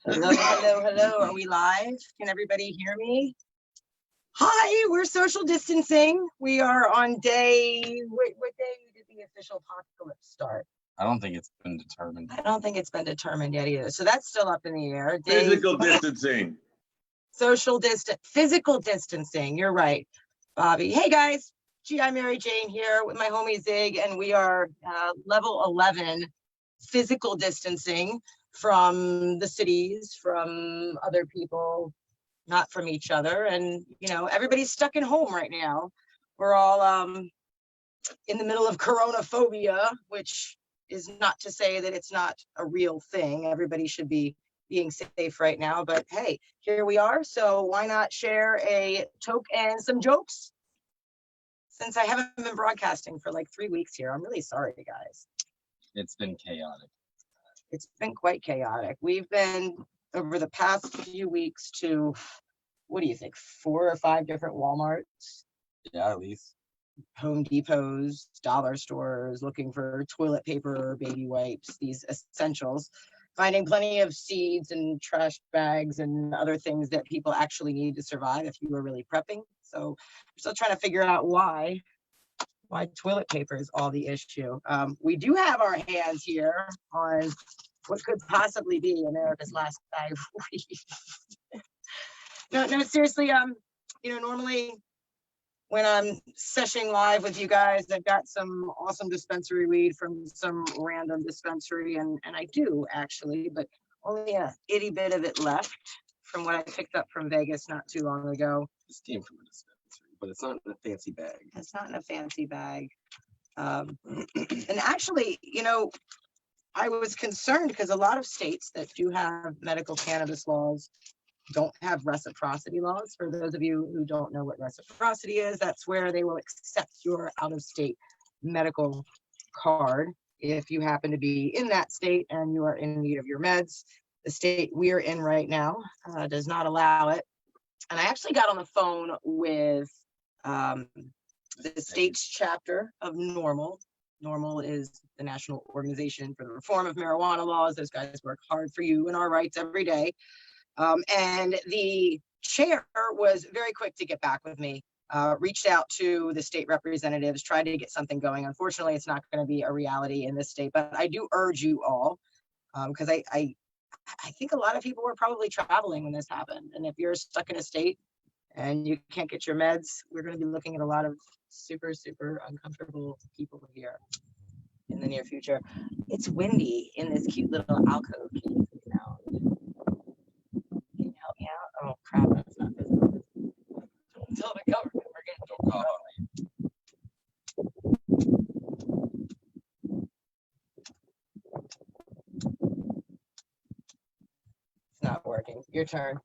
Hello, hello, hello. Are we live? Can everybody hear me? Hi, we're social distancing. We are on day, what day did the official apocalypse start? I don't think it's been determined. I don't think it's been determined yet either. So that's still up in the air. Physical distancing. Social distance, physical distancing. You're right, Bobby. Hey guys, I'm Mary Jane here with my homie Zig, and we are level 11 physical distancing from the cities, from other people, not from each other. And, you know, everybody's stuck in home right now. We're all in the middle of coronaphobia, which is not to say that it's not a real thing. Everybody should be being safe right now, but hey, here we are. So why not share a toke and some jokes? Since I haven't been broadcasting for like 3 weeks here, I'm really sorry, guys. It's been chaotic. It's been quite chaotic. We've been over the past few weeks to, what do you think, 4 or 5 different Walmarts, Yeah, at least. Home Depots, dollar stores, looking for toilet paper, baby wipes, these essentials, finding plenty of seeds and trash bags and other things that people actually need to survive if you were really prepping. So we're still trying to figure out why toilet paper is all the issue. We do have our hands here on what could possibly be America's last 5 weeks. No, seriously, you know, normally when I'm seshing live with you guys, I've got some awesome dispensary weed from some random dispensary, and I do actually, but only a itty bit of it left from what I picked up from Vegas not too long ago. This came from a dispensary, but it's not in a fancy bag. It's not in a fancy bag. And actually, you know, I was concerned because a lot of states that do have medical cannabis laws don't have reciprocity laws. For those of you who don't know what reciprocity is, that's where they will accept your out-of-state medical card if you happen to be in that state and you are in need of your meds. The state we're in right now does not allow it. And I actually got on the phone with the state's chapter of NORML. NORML is the National Organization for the Reform of Marijuana Laws. Those guys work hard for you and our rights every day. And the chair was very quick to get back with me, reached out to the state representatives, tried to get something going. Unfortunately, it's not going to be a reality in this state, but I do urge you all, because I think a lot of people were probably traveling when this happened. And if you're stuck in a state and you can't get your meds, we're going to be looking at a lot of super, super uncomfortable people here in the near future. It's windy in this cute little alcove. Can you see now? Can you help me out? Oh crap, that's not visible. Don't tell the government we're getting caught. It's not working. Your turn.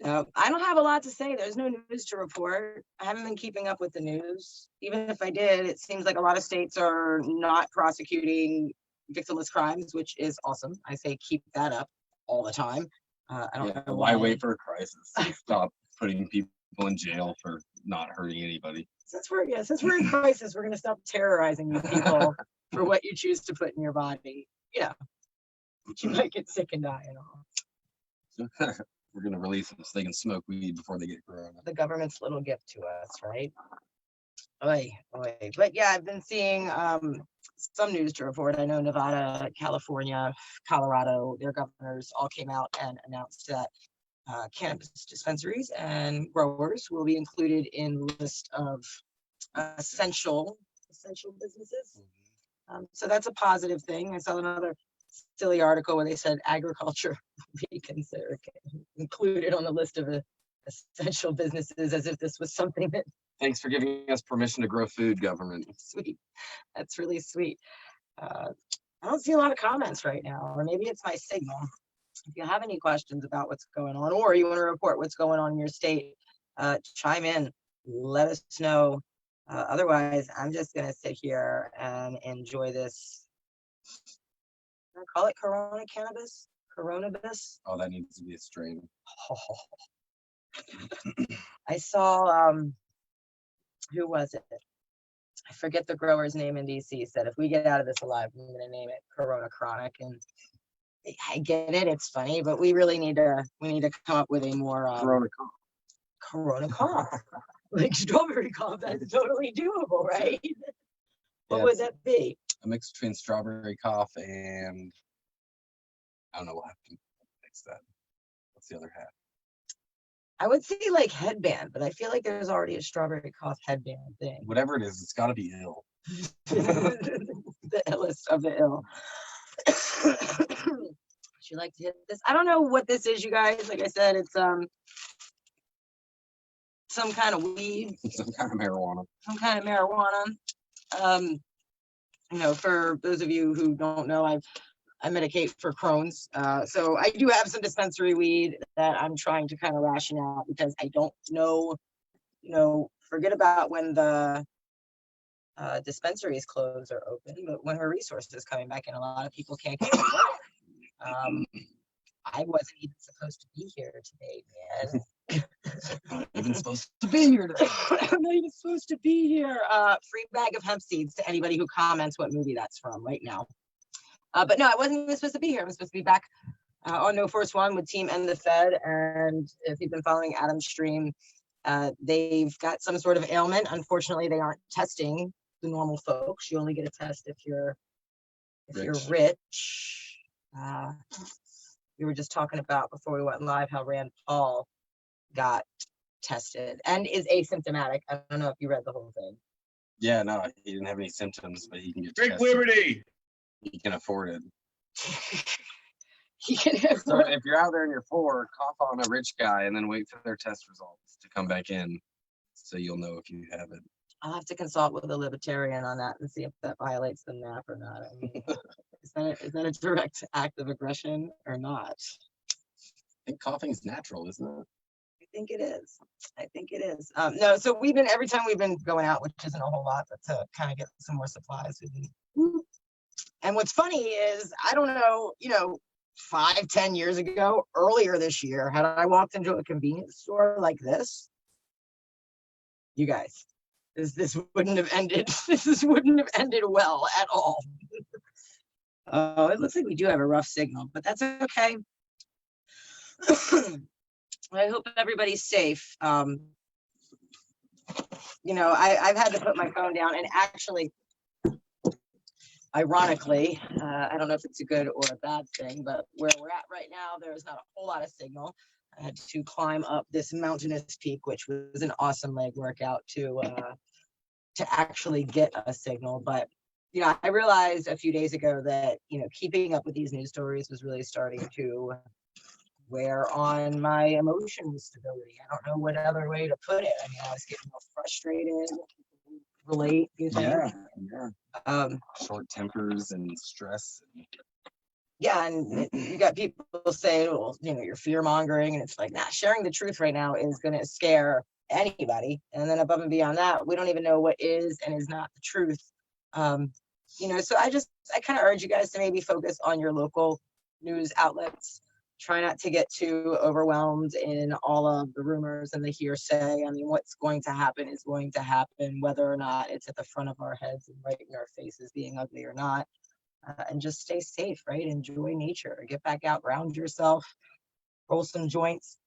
I don't have a lot to say. There's no news to report. I haven't been keeping up with the news. Even if I did, it seems like a lot of states are not prosecuting victimless crimes, which is awesome. I say keep that up all the time. I don't know why wait for a crisis? Stop putting people in jail for not hurting anybody. Since we're in crisis, we're going to stop terrorizing you people for what you choose to put in your body. Yeah, you might get sick and die and all. We're going to release them so they can smoke weed before they get corona. The government's little gift to us, right? Oy, oy. But yeah, I've been seeing some news to report. I know Nevada, California, Colorado, their governors all came out and announced that cannabis dispensaries and growers will be included in the list of essential businesses. So that's a positive thing. I saw another silly article where they said agriculture be considered included on the list of essential businesses, as if this was something that. Thanks for giving us permission to grow food, government. Sweet. That's really sweet. I don't see a lot of comments right now, or maybe it's my signal. If you have any questions about what's going on, or you want to report what's going on in your state, chime in, let us know. Otherwise, I'm just going to sit here and enjoy this. Can I call it Corona cannabis? Coronabis? Oh, that needs to be a strain. I saw, who was it? I I forget the grower's name in DC, said if we get out of this alive, I'm going to name it Corona Chronic. And I get it, it's funny, but we really need to come up with a more Corona cough. Like strawberry cough, that's totally doable, right? What would that be? A mix between strawberry cough and I don't know, we'll have to fix that. What's the other hat? I would say like headband, but I feel like there's already a strawberry cough headband thing. Whatever it is, it's got to be ill. The illest of the ill. Would you like to hit this? I don't know what this is, you guys. Like I said, it's some kind of weed. Some kind of marijuana. Some kind of marijuana. You know, for those of you who don't know, I medicate for Crohn's. So I do have some dispensary weed that I'm trying to kind of ration out because I don't know, you know, forget about when the dispensaries close or open, but when her resources coming back in, a lot of people can't get to work. I wasn't even supposed to be here today, man. Not even supposed to be here today. I'm not even supposed to be here. Free bag of hemp seeds to anybody who comments what movie that's from right now. But no, I wasn't even supposed to be here. I'm supposed to be back on No Force One with Team and the Fed. And if you've been following Adam's stream, they've got some sort of ailment. Unfortunately, they aren't testing the normal folks. You only get a test if you're rich. We were just talking about before we went live how Rand Paul got tested and is asymptomatic. I don't know if you read the whole thing. Yeah, no, he didn't have any symptoms, but he can get Drink tested. Liberty. He can afford it. He can So if you're out there and you're poor, cough on a rich guy and then wait for their test results to come back in so you'll know if you have it. I'll have to consult with a libertarian on that and see if that violates the NAP or not. I mean, is that a direct act of aggression or not? I think coughing is natural, isn't it? I think it is. I think it is. No, so every time we've been going out, which isn't a whole lot, but to kind of get some more supplies. And what's funny is, I don't know, 5-10 years ago, earlier this year, had I walked into a convenience store like this, you guys, this wouldn't have ended. This wouldn't have ended well at all. Oh, it looks like we do have a rough signal, but that's okay. I hope everybody's safe. I've had to put my phone down, and actually, ironically, I don't know if it's a good or a bad thing, but where we're at right now, there's not a whole lot of signal. I had to climb up this mountainous peak, which was an awesome leg workout to actually get a signal. But I realized a few days ago that keeping up with these news stories was really starting to wear on my emotional stability. I don't know what other way to put it. I mean, I was getting more frustrated. Relate, you think? Yeah. Short tempers and stress. Yeah, and you got people saying, well, you're fear mongering, and it's like, nah, sharing the truth right now is going to scare anybody. And then above and beyond that, we don't even know what is and is not the truth. So I kind of urge you guys to maybe focus on your local news outlets. Try not to get too overwhelmed in all of the rumors and the hearsay. I mean, what's going to happen is going to happen, whether or not it's at the front of our heads and right in our faces being ugly or not. And just stay safe, right? Enjoy nature. Get back out, ground yourself, roll some joints,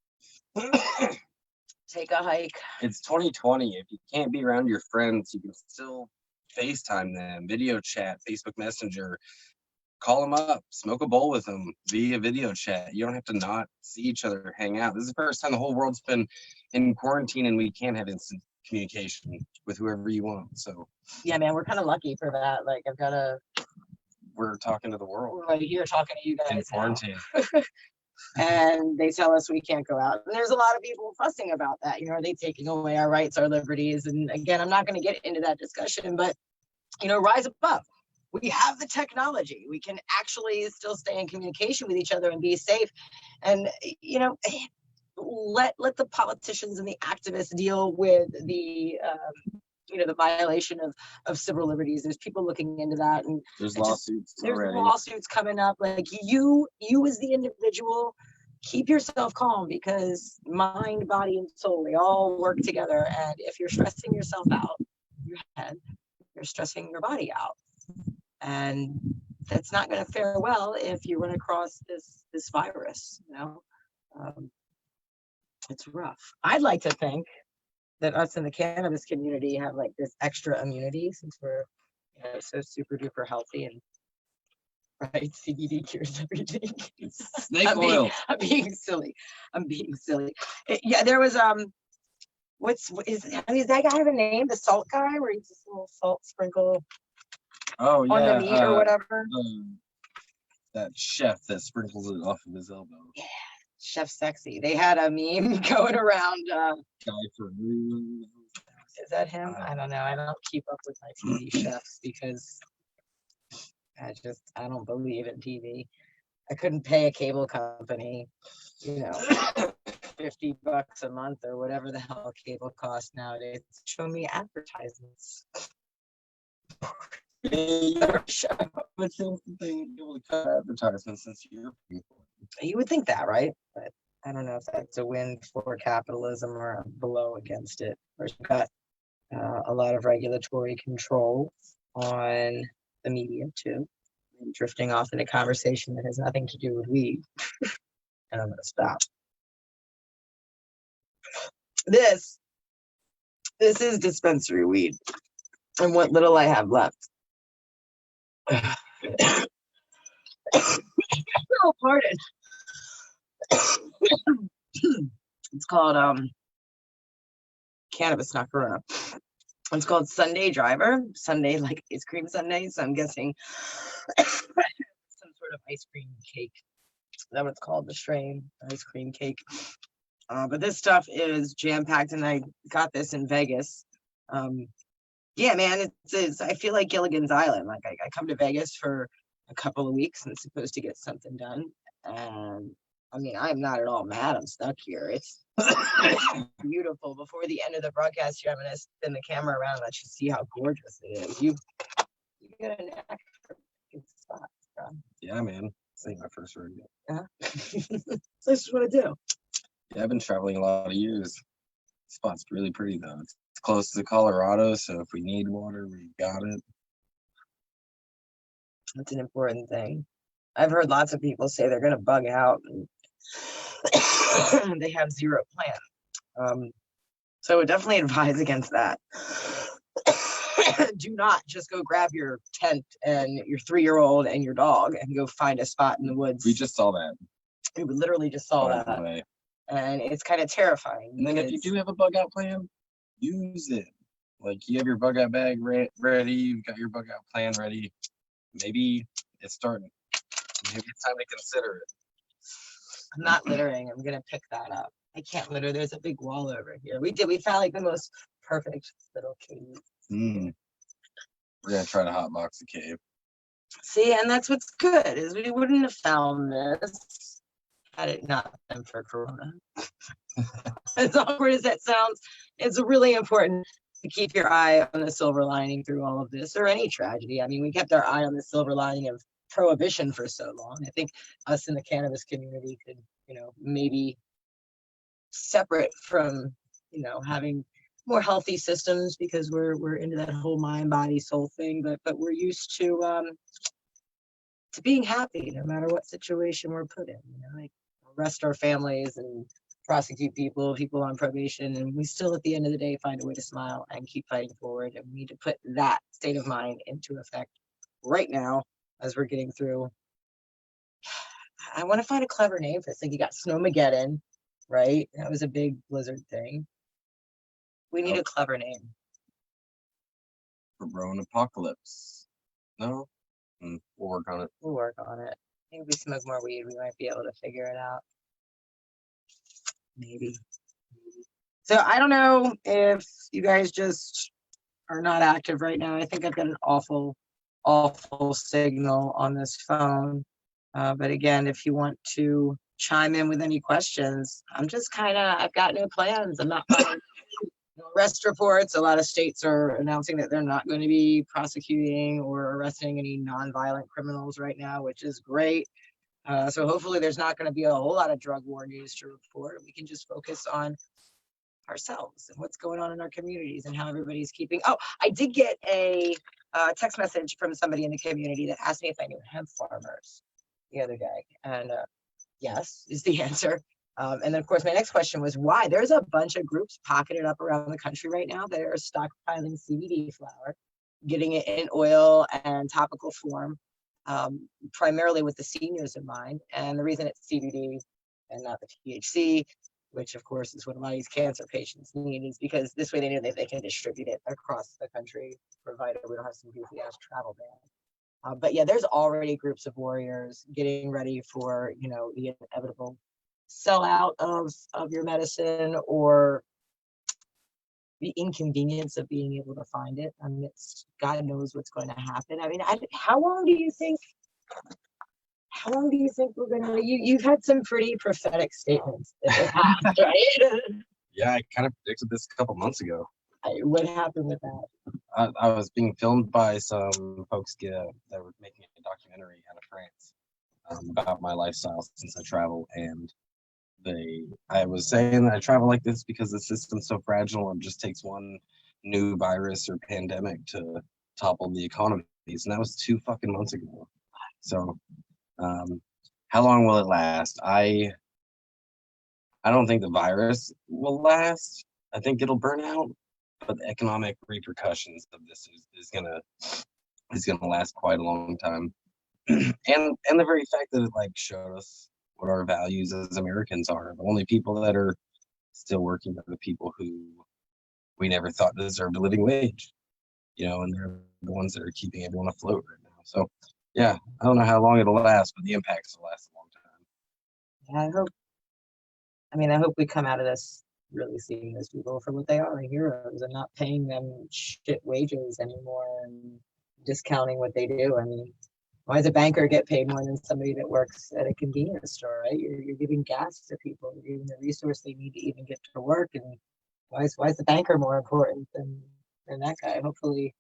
take a hike. It's 2020. If you can't be around your friends, you can still FaceTime them, video chat, Facebook Messenger. Call them up, smoke a bowl with them via video chat. You don't have to not see each other, hang out. This is the first time the whole world's been in quarantine and we can have instant communication with whoever you want. So yeah, man, we're kind of lucky for that. Like we're talking to the world. We're right here talking to you guys in quarantine. And they tell us we can't go out. And there's a lot of people fussing about that. Are they taking away our rights, our liberties? And again, I'm not going to get into that discussion, but rise above. We have the technology. We can actually still stay in communication with each other and be safe. And, let the politicians and the activists deal with the violation of civil liberties. There's people looking into that. And there's lawsuits already. There's lawsuits coming up. Like you as the individual, keep yourself calm, because mind, body, and soul, they all work together. And if you're stressing yourself out in your head, you're stressing your body out. And that's not going to fare well if you run across this virus, you know. It's rough. I'd like to think that us in the cannabis community have like this extra immunity since we're, you know, so super duper healthy, and right, CBD cures everything. Snake oil. I'm being silly. Yeah, there was is that guy have a name? The salt guy, where he's just a little salt sprinkle Oh yeah, on the meat or whatever. That chef that sprinkles it off of his elbow. Yeah, Chef Sexy. They had a meme going around. Guy for Is that him? I don't know. I don't keep up with my TV chefs because I don't believe in TV. I couldn't pay a cable company, you know, $50 a month or whatever the hell cable costs nowadays. Show me advertisements. But since they able to cut advertisements since you're people. You would think that, right? But I don't know if that's a win for capitalism or a blow against it. We've got a lot of regulatory control on the media too. I'm drifting off in a conversation that has nothing to do with weed. And I'm going to stop. This is dispensary weed. And what little I have left. Oh, pardon. It's called cannabis, not Corona. It's called Sunday Driver. Sunday, like ice cream sundae. So I'm guessing some sort of ice cream cake. Is that what it's called? The strain ice cream cake. But this stuff is jam packed, and I got this in Vegas. Yeah, man, it's I feel like Gilligan's Island. Like I come to Vegas for a couple of weeks and supposed to get something done. And I mean, I'm not at all mad I'm stuck here. It's beautiful. Before the end of the broadcast here, I'm going to spin the camera around and let you see how gorgeous it is. You get an extra spot. Bro. Yeah, man. This ain't my first rodeo. So this is what I do. Yeah, I've been traveling a lot of years. The spot's really pretty though. It's close to Colorado, so if we need water, we got it. That's an important thing. I've heard lots of people say they're going to bug out and they have zero plan. So I would definitely advise against that. Do not just go grab your tent and your 3-year-old and your dog and go find a spot in the woods. We just saw that. We literally just saw that. And it's kind of terrifying. And then if you do have a bug out plan, use it. Like you have your bug out bag ready, you've got your bug out plan ready. Maybe it's starting. Maybe it's time to consider it. I'm not littering. I'm gonna pick that up. I can't litter. There's a big wall over here. We found like the most perfect little cave. We're gonna try to hotbox the cave. See, and that's what's good is we wouldn't have found this had it not been for Corona. As awkward as that sounds, it's really important to keep your eye on the silver lining through all of this or any tragedy. I mean, we kept our eye on the silver lining of prohibition for so long. I think us in the cannabis community could, maybe separate from, having more healthy systems because we're into that whole mind, body, soul thing. But we're used to being happy no matter what situation we're put in. Like arrest our families and prosecute people on probation, and we still at the end of the day find a way to smile and keep fighting forward. And we need to put that state of mind into effect right now as we're getting through. I want to find a clever name for this. Like you got Snowmageddon, right? That was a big blizzard thing. We need a clever name. Corona apocalypse. No? We'll work on it. We'll work on it. Maybe we smoke more weed, we might be able to figure it out. Maybe. So I don't know if you guys just are not active right now. I think I've got an awful signal on this phone. But again, if you want to chime in with any questions, I've got no plans. I'm not following arrest reports. A lot of states are announcing that they're not going to be prosecuting or arresting any nonviolent criminals right now, which is great. So hopefully there's not going to be a whole lot of drug war news to report. We can just focus on ourselves and what's going on in our communities and how everybody's keeping. Oh, I did get a text message from somebody in the community that asked me if I knew hemp farmers the other day. And yes, is the answer. And then, of course, my next question was why? There's a bunch of groups pocketed up around the country right now that are stockpiling CBD flower, getting it in oil and topical form, primarily with the seniors in mind. And the reason it's CBD and not the THC, which of course is what a lot of these cancer patients need, is because this way they know that they can distribute it across the country, provided we don't have some goofy ass travel ban. But yeah, there's already groups of warriors getting ready for, you know, the inevitable sellout of your medicine or the inconvenience of being able to find it. I mean, it's God knows what's going to happen. I mean, how long do you think we're gonna? You've had some pretty prophetic statements in the past, right? Yeah, I kind of predicted this a couple months ago. What happened with that? I was being filmed by some folks that were making a documentary out of France about my lifestyle since I travel, and I was saying that I travel like this because the system's so fragile and it just takes one new virus or pandemic to topple the economies, and that was 2 fucking months ago. So, how long will it last? I don't think the virus will last. I think it'll burn out, but the economic repercussions of this is gonna last quite a long time. and the very fact that it like showed us what our values as Americans are. The only people that are still working are the people who we never thought deserved a living wage, you know, and they're the ones that are keeping everyone afloat right now. So yeah, I don't know how long it'll last, but the impacts will last a long time. Yeah, I hope we come out of this really seeing those people for what they are, heroes, and not paying them shit wages anymore and discounting what they do. I mean, why does a banker get paid more than somebody that works at a convenience store, right? You're giving gas to people, you're giving the resource they need to even get to work. And why is the banker more important than that guy? Hopefully.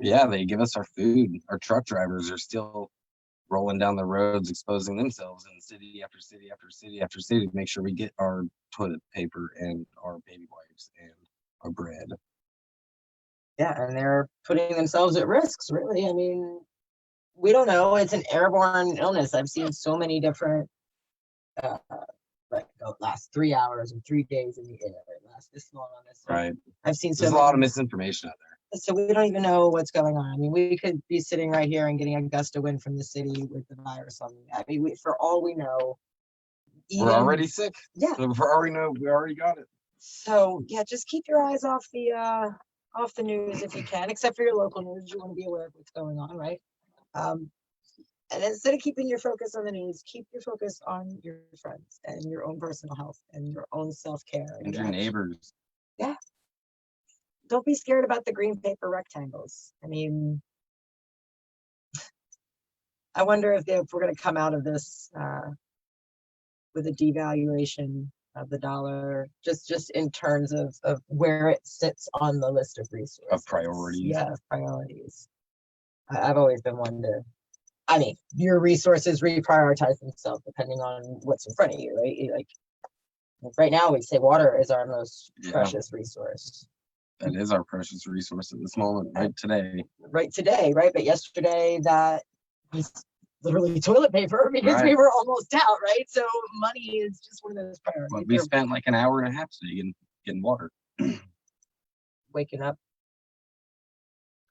Yeah, they give us our food. Our truck drivers are still rolling down the roads, exposing themselves in city after city after city after city to make sure we get our toilet paper and our baby wipes and our bread. Yeah, and they're putting themselves at risks, really. I mean, we don't know. It's an airborne illness. I've seen so many different, like last 3 hours and 3 days in the air. It lasts this long on this. Right. I've seen There's a lot of misinformation out there. So we don't even know what's going on. I mean, we could be sitting right here and getting a gust of wind from the city with the virus on. I mean, for all we know, we're already sick. Yeah. We already got it. So yeah, just keep your eyes off the news if you can, except for your local news. You want to be aware of what's going on, right? And instead of keeping your focus on the news, keep your focus on your friends and your own personal health and your own self-care. And your neighbors. Yeah. Don't be scared about the green paper rectangles. I mean, I wonder if we're going to come out of this with a devaluation of the dollar, just in terms of where it sits on the list of resources. Of priorities. Yeah, of priorities. I've always been one to, I mean, your resources reprioritize themselves depending on what's in front of you, right? Like right now, we say water is our most precious resource. That is our precious resource at this moment, right today. Right today, right? But yesterday, that was literally toilet paper because we were almost out, right? So money is just one of those priorities. Well, we spent like an hour and a half today getting water. Waking up,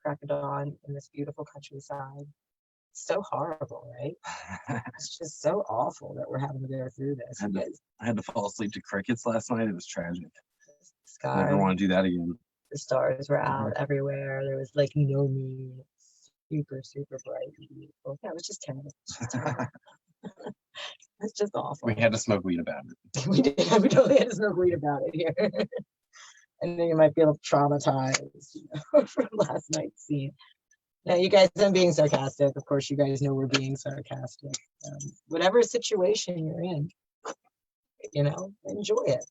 crack of dawn in this beautiful countryside. It's so horrible, right? It's just so awful that we're having to go through this. I had to fall asleep to crickets last night. It was tragic. Sky, never want to do that again. The stars were out everywhere. There was like no moon. Super, super bright and beautiful. Yeah, it was just terrible. It's just awful. We had to smoke weed about it. We did. We totally had to smoke weed about it here. And then you might feel traumatized, from last night's scene. Now, you guys, I'm being sarcastic. Of course, you guys know we're being sarcastic. Whatever situation you're in, enjoy it.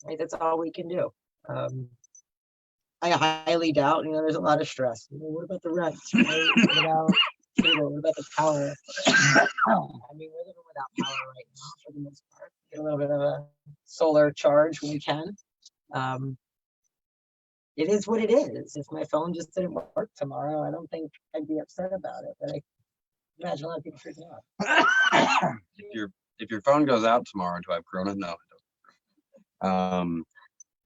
Right? That's all we can do. I highly doubt, there's a lot of stress. What about the rent? Right? What about cable, what about the power? I mean, we're living without power right now for the most part. Get a little bit of a solar charge when we can. It is what it is. If my phone just didn't work tomorrow, I don't think I'd be upset about it. But I imagine a lot of people freaking out. If your phone goes out tomorrow, do I have Corona? No, I don't.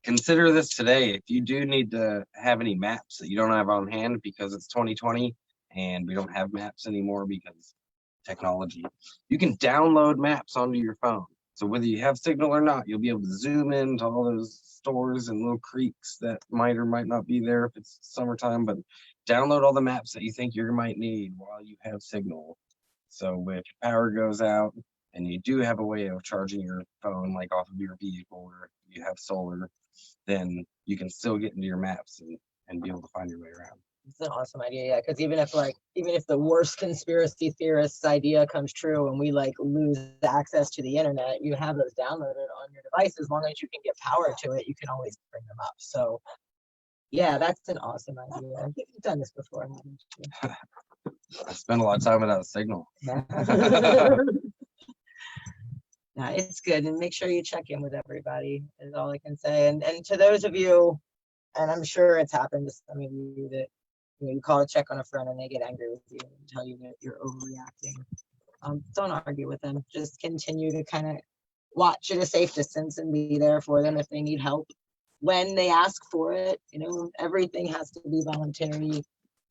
Consider this today. If you do need to have any maps that you don't have on hand because it's 2020 and we don't have maps anymore because technology, you can download maps onto your phone. So whether you have signal or not, you'll be able to zoom into all those stores and little creeks that might or might not be there if it's summertime, but download all the maps that you think you might need while you have signal. So if power goes out and you do have a way of charging your phone, like off of your vehicle, or you have solar, then you can still get into your maps and be able to find your way around. It's an awesome idea, yeah. Because even if the worst conspiracy theorist's idea comes true and we lose access to the internet, you have those downloaded on your device. As long as you can get power to it, you can always bring them up. So yeah, that's an awesome idea. I think you've done this before, haven't you? I spent a lot of time without a signal. Yeah. No, it's good, and make sure you check in with everybody is all I can say. And to those of you, and I'm sure it's happened to some of you, that you call to check on a friend and they get angry with you and tell you that you're overreacting. Don't argue with them. Just continue to kind of watch at a safe distance and be there for them if they need help when they ask for it. Everything has to be voluntary.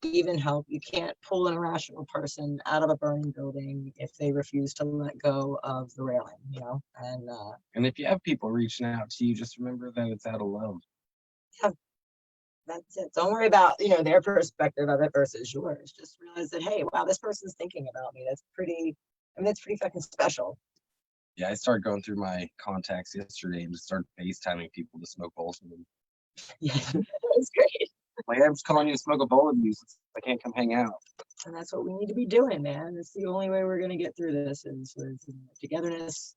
Even help. You can't pull an irrational person out of a burning building if they refuse to let go of the railing, And if you have people reaching out to you, just remember that it's out of love. Yeah, that's it. Don't worry about their perspective of it versus yours. Just realize that, hey, wow, this person's thinking about me. That's pretty fucking special. Yeah, I started going through my contacts yesterday and just started FaceTiming people to smoke bowls with them. Yeah, that's great. Like, I'm just calling you to smoke a bowl with you since I can't come hang out. And that's what we need to be doing, man. It's the only way we're going to get through this is with togetherness,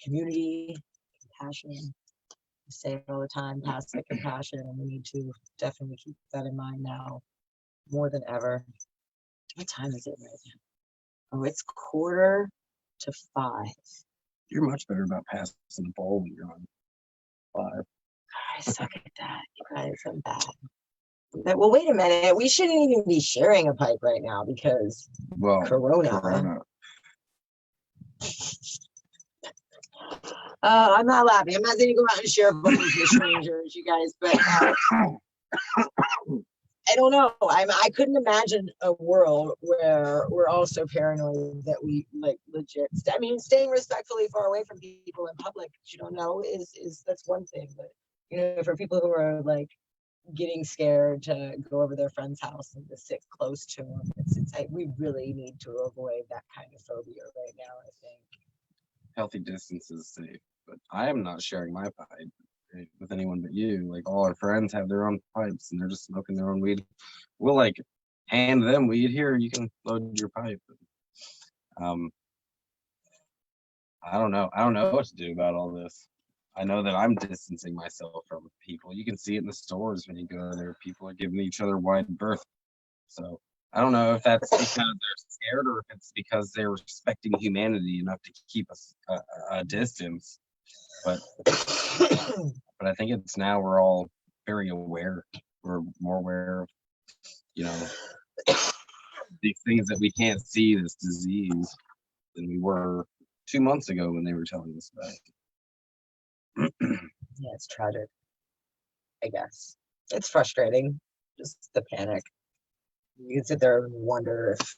community, compassion. I say it all the time, pass the compassion, and we need to definitely keep that in mind now more than ever. What time is it right now? Oh, it's 4:45. You're much better about passing the bowl when you're on 5. I suck at that. You guys, I'm bad. Well, wait a minute. We shouldn't even be sharing a pipe right now because Corona. I'm not laughing. I'm not going to go out and share books with strangers, you guys. But I don't know. I couldn't imagine a world where we're all so paranoid that we legit. I mean, staying respectfully far away from people in public, you don't know, is that's one thing. But for people who are getting scared to go over their friend's house and to sit close to them, we really need to avoid that kind of phobia right now. I think healthy distance is safe, but I am not sharing my pipe with anyone but you. All our friends have their own pipes and they're just smoking their own weed. We'll hand them weed. Here, you can load your pipe. I don't know what to do about all this. I know that I'm distancing myself from people. You can see it in the stores when you go there. People are giving each other wide berth. So I don't know if that's because they're scared or if it's because they're respecting humanity enough to keep us a distance. But I think it's now we're all very aware. We're more aware of, these things that we can't see, this disease, than we were 2 months ago when they were telling us about it. Yeah, it's tragic. I guess it's frustrating. Just the panic. You can sit there and wonder if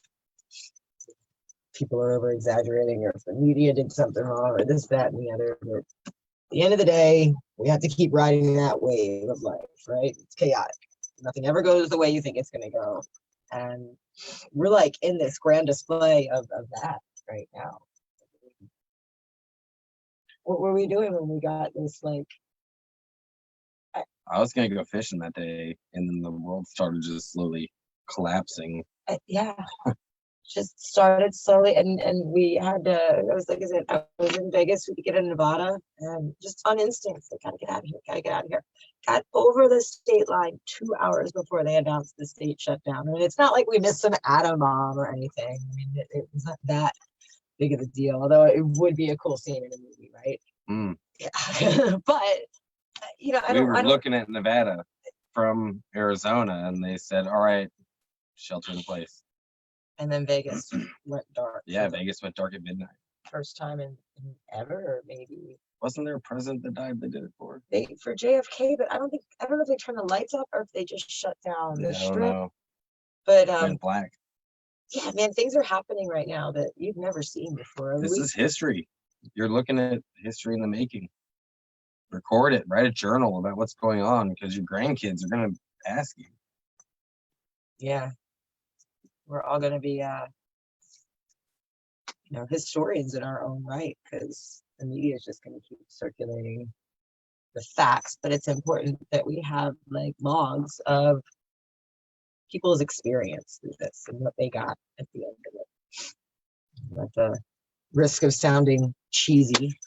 people are over exaggerating or if the media did something wrong or this, that, and the other. But at the end of the day, we have to keep riding that wave of life, right? It's chaotic. Nothing ever goes the way you think it's going to go. And we're in this grand display of that right now. What were we doing when we got this I was gonna go fishing that day, and then the world started just slowly collapsing. Yeah. just started slowly, and we had to, I was like I said, I was in Vegas, we could get in Nevada, and just on instinct, like, gotta get out of here, gotta get out of here. Got over the state line 2 hours before they announced the state shutdown. And it's not like we missed an atom bomb or anything. I mean, it was not that big of a deal, although it would be a cool scene in a movie, right? Yeah. But you know, we were looking at Nevada from Arizona, and they said, all right, shelter in place. And then Vegas went dark. Yeah, Vegas went dark at midnight. First time in ever, or maybe. Wasn't there a president that died they did it for? For JFK, but I don't know if they turned the lights off or if they just shut down the strip. But went black. Yeah, man, things are happening right now that you've never seen before. This is history. You're looking at history in the making. Record it, write a journal about what's going on, because your grandkids are gonna ask you. Yeah. We're all gonna be you know, historians in our own right, because the media is just going to keep circulating the facts. But it's important that we have like logs of people's experience through this and what they got at the end of it. At the risk of sounding cheesy.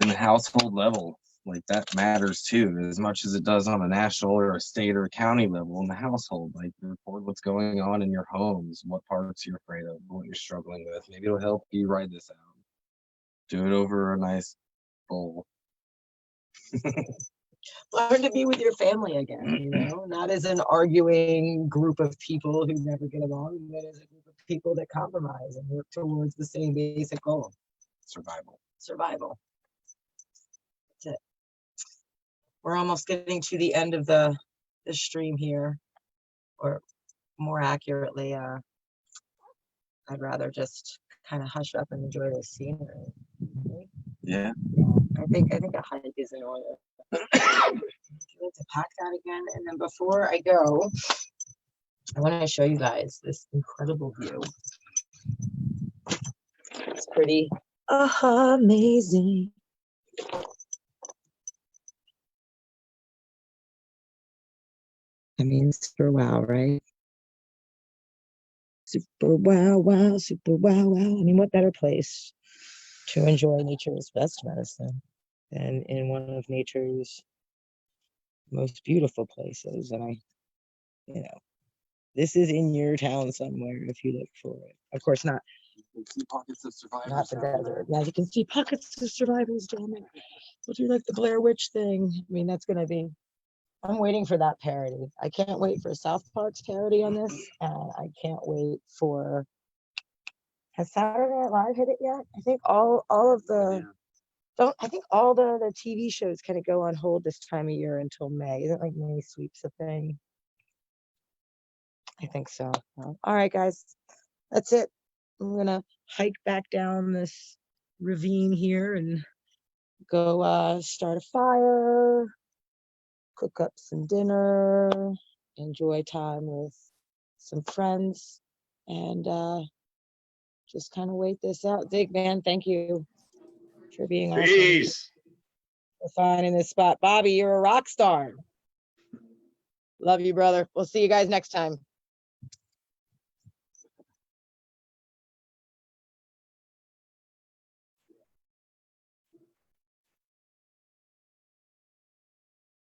And the household level, like that matters too, as much as it does on a national or a state or a county level. In the household, like record what's going on in your homes, what parts you're afraid of, what you're struggling with. Maybe it'll help you write this out. Do it over a nice bowl. Learn to be with your family again, you know, not as an arguing group of people who never get along, but as a group of people that compromise and work towards the same basic goal. Survival. That's it. We're almost getting to the end of the stream here, or more accurately, I'd rather just kind of hush up and enjoy the scenery. Yeah. I think a hike is in order. I need to pack that again, and then before I go, I want to show you guys this incredible view. It's pretty amazing. I mean, super wow, right? Super wow, super wow. I mean, what better place to enjoy nature's best medicine than in one of nature's most beautiful places? And you know, this is in your town somewhere if you look for it. Of course, not. You can see pockets of survivors. Not the desert. Yeah, you can see pockets of survivors down there. We'll do like the Blair Witch thing. I mean, that's gonna be. I'm waiting for that parody. I can't wait for South Park's parody on this, and I can't wait for. Has Saturday Night Live hit it yet? I think all of the. I think all the TV shows kind of go on hold this time of year until May. Isn't like May sweeps a thing? I think so. Well, all right, guys, that's it. I'm gonna hike back down this ravine here and go start a fire, cook up some dinner, enjoy time with some friends, and just kind of wait this out. Zig, man, thank you for being awesome. Peace. For finding this spot. Bobby, you're a rock star. Love you, brother. We'll see you guys next time.